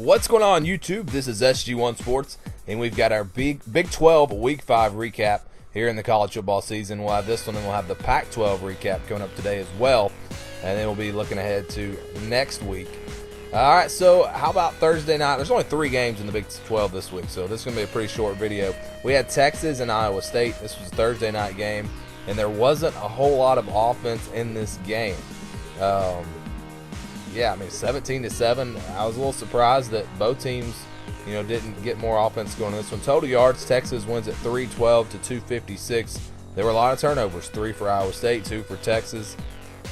What's going on, YouTube? This is SG1 Sports, and we've got our Big 12 Week 5 recap here in the college football season. We'll have this one, and we'll have the Pac-12 recap coming up today as well, and then we'll be looking ahead to next week. All right, so how about Thursday night? There's only 3 games in the Big 12 this week, so this is going to be a pretty short video. We had Texas and Iowa State. This was a Thursday night game, and there wasn't a whole lot of offense in this game. 17-7. I was a little surprised that both teams, didn't get more offense going in this one. Total yards, Texas wins at 312 to 256. There were a lot of turnovers, 3 for Iowa State, 2 for Texas.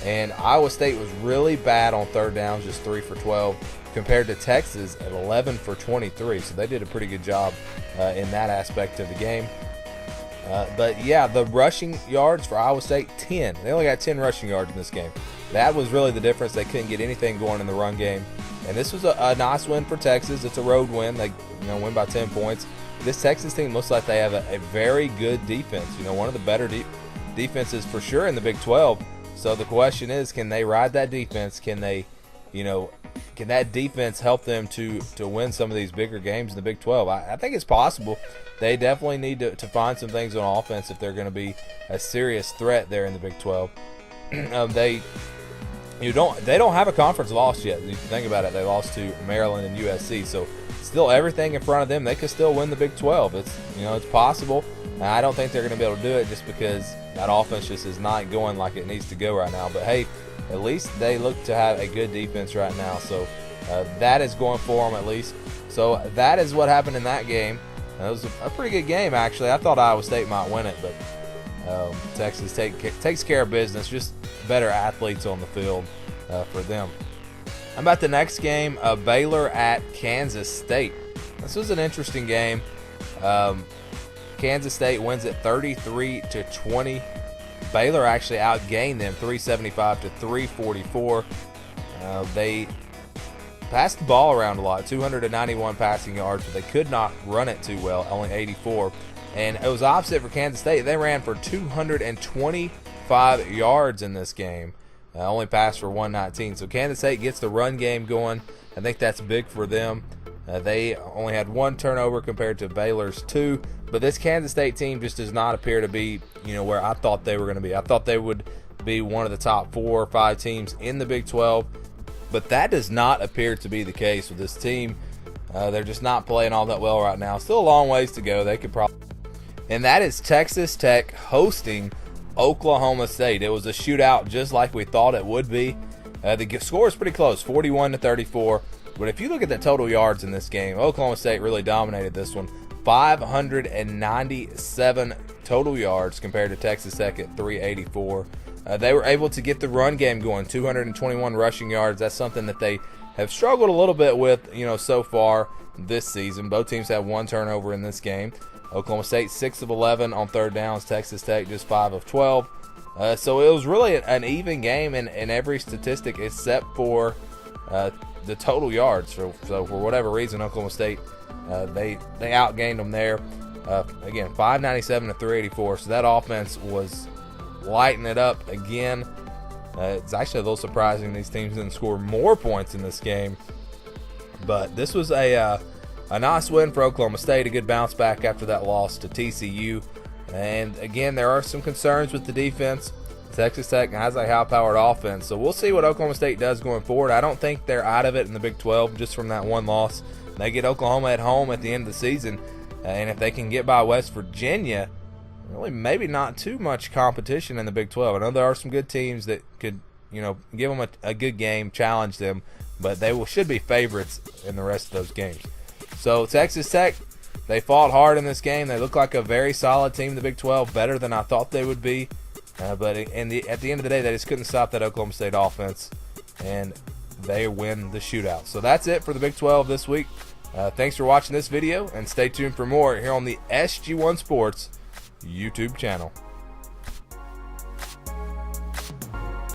And Iowa State was really bad on third downs, just 3 for 12, compared to Texas at 11 for 23. So they did a pretty good job in that aspect of the game. But yeah, the rushing yards for Iowa State, 10. They only got 10 rushing yards in this game. That was really the difference. They couldn't get anything going in the run game. And this was a nice win for Texas. It's a road win. They win by 10 points. This Texas team looks like they have a very good defense. One of the better defenses for sure in the Big 12. So the question is, can they ride that defense? Can they, can that defense help them to win some of these bigger games in the Big 12? I think it's possible. They definitely need to find some things on offense if they're going to be a serious threat there in the Big 12. They don't have a conference loss yet. If you think about it, they lost to Maryland and USC. So still everything in front of them. They could still win the Big 12. It's possible. I don't think they're going to be able to do it just because that offense just is not going like it needs to go right now. But hey, at least they look to have a good defense right now. So that is going for them at least. So that is what happened in that game. It was a pretty good game, actually. I thought Iowa State might win it, but Texas takes care of business. Just better athletes on the field for them. How about the next game? Baylor at Kansas State. This was an interesting game. Kansas State wins it 33-20. Baylor actually outgained them 375 to 344. They passed the ball around a lot, 291 passing yards, but they could not run it too well, only 84. And it was opposite for Kansas State. They ran for 225 yards in this game, only passed for 119. So Kansas State gets the run game going. I think that's big for them. They only had 1 turnover compared to Baylor's 2. But this Kansas State team just does not appear to be, where I thought they were going to be. I thought they would be one of the top 4 or 5 teams in the Big 12. But that does not appear to be the case with this team. They're just not playing all that well right now. Still a long ways to go. They could probably. And that is Texas Tech hosting Oklahoma State. It was a shootout just like we thought it would be. The score is pretty close, 41-34. But if you look at the total yards in this game, Oklahoma State really dominated this one. 597 total yards compared to Texas Tech at 384. They were able to get the run game going, 221 rushing yards. That's something that they have struggled a little bit with, so far this season. Both teams have 1 turnover in this game. Oklahoma State 6 of 11 on third downs. Texas Tech just 5 of 12. So it was really an even game in every statistic except for the total yards. So for whatever reason, Oklahoma State they outgained them there. Again, 597 to 384. So that offense was lighting it up again. It's actually a little surprising these teams didn't score more points in this game. But this was a nice win for Oklahoma State, a good bounce back after that loss to TCU. And again, there are some concerns with the defense. Texas Tech has a high-powered offense, so we'll see what Oklahoma State does going forward. I don't think they're out of it in the Big 12 just from that one loss. They get Oklahoma at home at the end of the season, and if they can get by West Virginia, really maybe not too much competition in the Big 12. I know there are some good teams that could, give them a good game, challenge them, but they should be favorites in the rest of those games. So Texas Tech, they fought hard in this game. They look like a very solid team in the Big 12, better than I thought they would be. But at the end of the day, they just couldn't stop that Oklahoma State offense, and they win the shootout. So that's it for the Big 12 this week. Thanks for watching this video, and stay tuned for more here on the SG1 Sports YouTube channel.